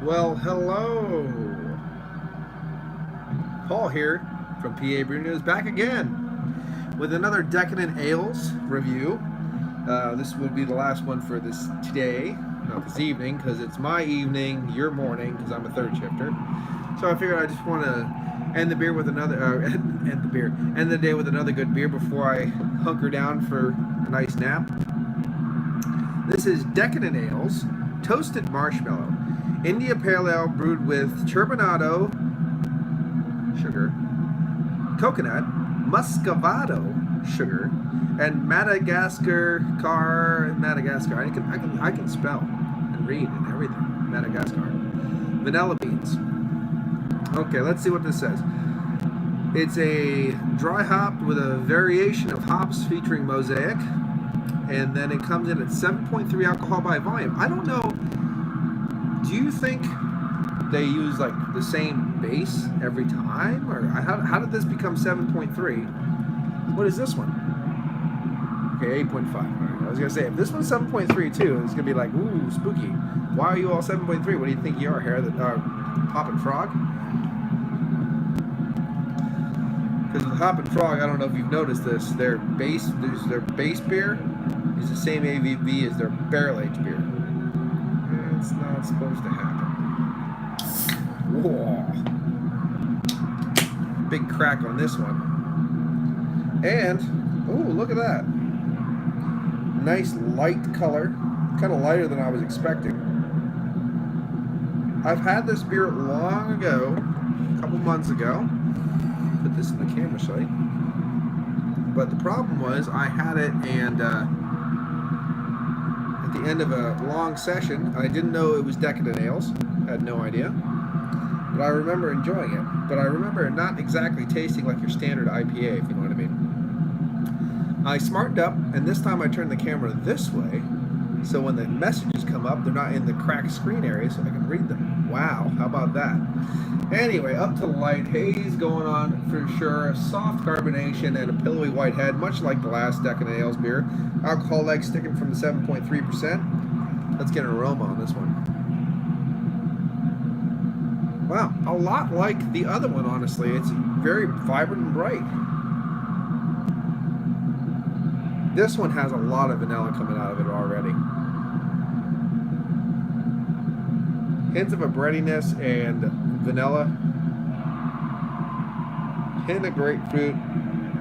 Well, hello. Paul here from PABrewNews, back again with another Decadent Ales review. This will be the last one for this today, not this evening, because it's my evening, your morning, because I'm a third shifter. So I figured I just want to end the beer with another, end the day with another good beer before I hunker down for a nice nap. This is Decadent Ales Toasted Marshmallow, India Pale Ale brewed with turbinado, sugar, coconut, muscovado, sugar, and Madagascar. I can spell and read and everything. Madagascar. Vanilla beans. Okay, let's see what this says. It's a dry hopped with a variation of hops featuring mosaic, and then it comes in at 7.3 alcohol by volume. I don't know. Do you think they use like the same base every time, or how did this become 7.3? What is this one? Okay, 8.5. All right. I was gonna say if this one's 7.3 too, it's gonna be like, ooh, spooky. Why are you all 7.3? What do you think you are, Hair? Hoppin' Frog? Because with Hoppin' Frog, I don't know if you've noticed this. Their base beer is the same ABV as their barrel-aged beer. It's not supposed to happen. Whoa. Big crack on this one. And, oh, look at that. Nice light color. Kind of lighter than I was expecting. I've had this beer long ago, a couple months ago. Put this in the camera sight. But the problem was I had it and at the end of a long session, I didn't know it was Decadent Ales. Had no idea. But I remember enjoying it. But I remember not exactly tasting like your standard IPA, if you know what I mean. I smartened up, and this time I turned the camera this way, so when the messages come up, they're not in the cracked screen area, so I can read them. Wow, how about that? Anyway, up to the light, haze going on for sure, soft carbonation, and a pillowy white head, much like the last Decadent Ales beer. Alcohol leg sticking from the 7.3%. Let's get an aroma on this one. Wow, a lot like the other one, honestly. It's very vibrant and bright. This one has a lot of vanilla coming out of it already. Hints of a breadiness and vanilla. Hint of grapefruit.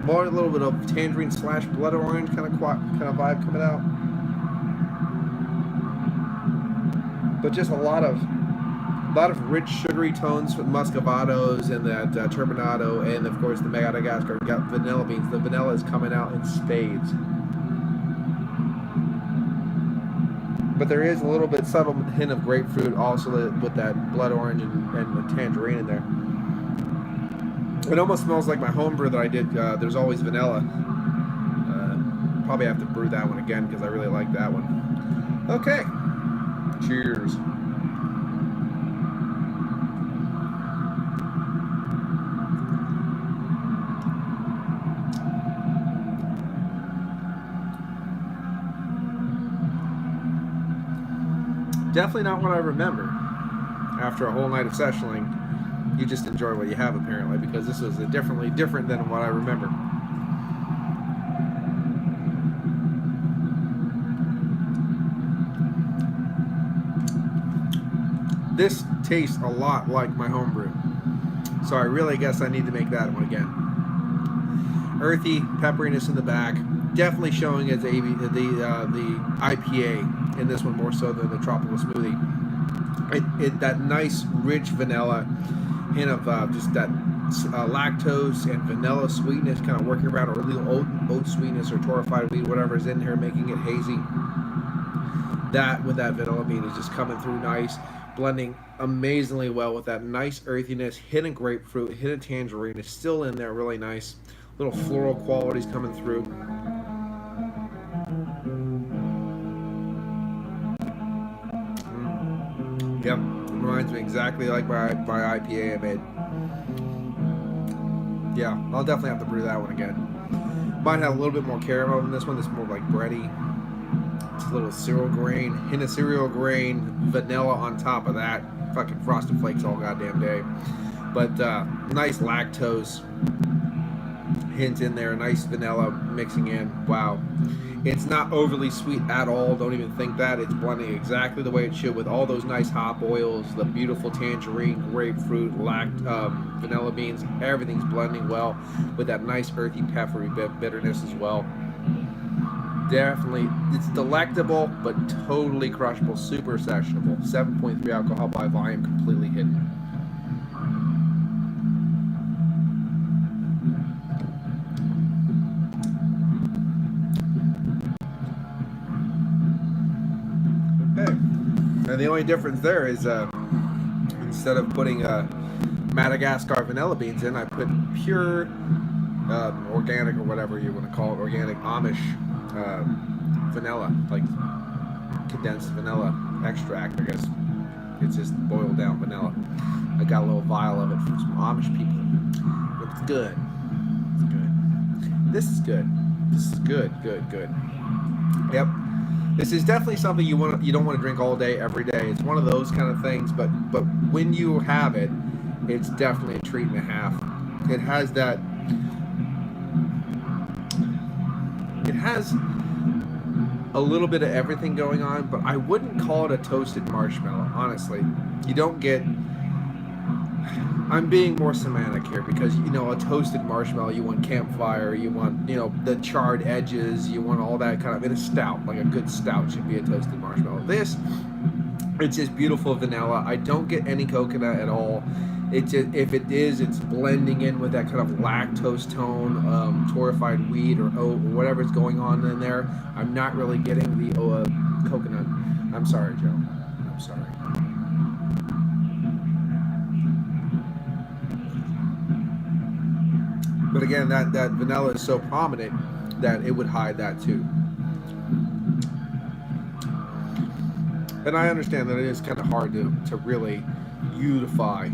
More a little bit of tangerine / blood orange kind of vibe coming out. But just a lot of rich sugary tones with muscovados and that turbinado, and of course the Madagascar got vanilla beans. The vanilla is coming out in spades. But there is a little bit subtle hint of grapefruit also with that blood orange and the tangerine in there. It almost smells like my homebrew that I did. There's always vanilla. Probably have to brew that one again because I really like that one. Okay. Cheers. Definitely not what I remember. After a whole night of sessioning, you just enjoy what you have apparently, because this is definitely different than what I remember. This tastes a lot like my homebrew, so I really guess I need to make that one again. Earthy pepperiness in the back, definitely showing as the IPA in this one more so than the tropical smoothie. That nice rich vanilla, hint of just that lactose and vanilla sweetness kind of working around, or a little oat sweetness or torrefied wheat, whatever is in here, making it hazy. That with that vanilla bean is just coming through nice, blending amazingly well with that nice earthiness, hint of grapefruit, hint of tangerine is still in there, really nice. Little floral qualities coming through. Yep, reminds me exactly like my IPA I made. Yeah, I'll definitely have to brew that one again. Mine had a little bit more caramel than this one. This is more like bready. It's little cereal grain, hint of cereal grain, vanilla on top of that. Fucking Frosted Flakes all goddamn day. But nice lactose hint in there, nice vanilla mixing in. Wow. It's not overly sweet at all. Don't even think that. It's blending exactly the way it should with all those nice hop oils, the beautiful tangerine, grapefruit, vanilla beans. Everything's blending well with that nice earthy, peppery bitterness as well. Definitely, it's delectable, but totally crushable, super sessionable. 7.3 alcohol by volume, completely hidden. And the only difference there is instead of putting Madagascar vanilla beans in, I put pure organic, or whatever you want to call it, organic Amish vanilla, like condensed vanilla extract, I guess. It's just boiled down vanilla. I got a little vial of it from some Amish people. It's good. It's good. This is good. This is good. Good. Yep. This is definitely something you don't want to drink all day, every day. It's one of those kind of things, but when you have it, it's definitely a treat and a half. It has that. It has a little bit of everything going on, but I wouldn't call it a toasted marshmallow, honestly. You don't get. I'm being more semantic here because, a toasted marshmallow, you want campfire, you want, the charred edges, you want all that kind of, in a stout, like a good stout should be a toasted marshmallow. This, it's just beautiful vanilla. I don't get any coconut at all. It just, if it is, it's blending in with that kind of lactose tone, torrefied wheat or oat or whatever's going on in there. I'm not really getting the coconut. I'm sorry, Joe. I'm sorry. But again, that vanilla is so prominent that it would hide that too. And I understand that it is kind of hard to really unify.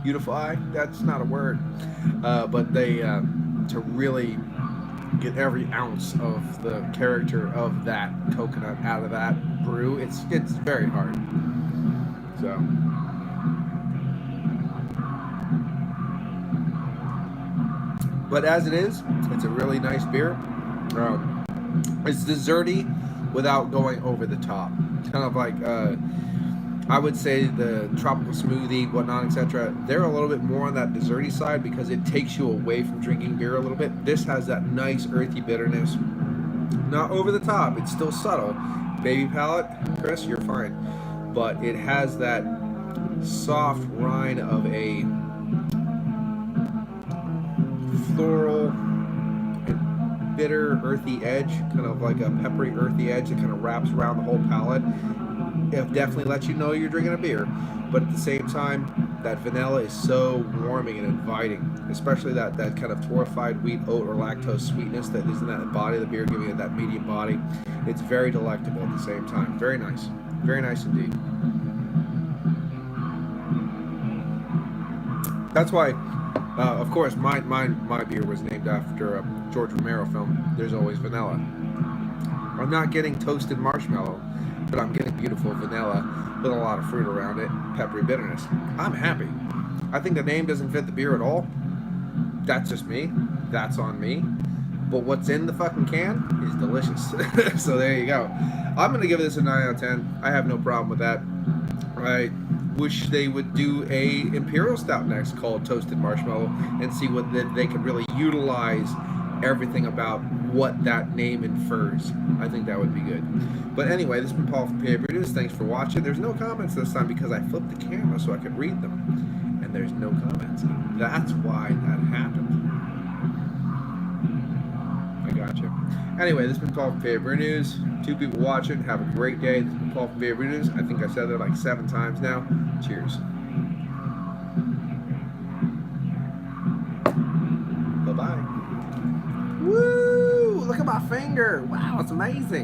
Unify? That's not a word. But they, to really get every ounce of the character of that coconut out of that brew, it's very hard. So. But as it is, it's a really nice beer. It's desserty without going over the top. It's kind of like, I would say the tropical smoothie, whatnot, etc. They're a little bit more on that desserty side because it takes you away from drinking beer a little bit. This has that nice earthy bitterness. Not over the top. It's still subtle. Baby palate, Chris, you're fine. But it has that soft rind of a floral and bitter earthy edge, kind of like a peppery earthy edge that kind of wraps around the whole palate. It definitely lets you know you're drinking a beer, but at the same time, that vanilla is so warming and inviting, especially that kind of torrefied wheat, oat, or lactose sweetness that is in that body of the beer, giving it that medium body. It's very delectable at the same time. Very nice indeed. That's why. Of course, my beer was named after a George Romero film, There's Always Vanilla. I'm not getting toasted marshmallow, but I'm getting beautiful vanilla with a lot of fruit around it, peppery bitterness. I'm happy. I think the name doesn't fit the beer at all. That's just me. That's on me. But what's in the fucking can is delicious. So there you go. I'm going to give this a 9 out of 10. I have no problem with that. I wish they would do a Imperial Stout next called Toasted Marshmallow and see what they could really utilize everything about what that name infers. I think that would be good. But anyway, this has been Paul from PABrewNews. Thanks for watching. There's no comments this time because I flipped the camera so I could read them. And there's no comments. That's why that happened. I gotcha. Anyway, this has been Paul from PABrewNews. 2 people watching. Have a great day. This has been Paul from PABrewNews. I think I said that like 7 times now. Cheers. Bye-bye. Woo! Look at my finger. Wow, it's amazing.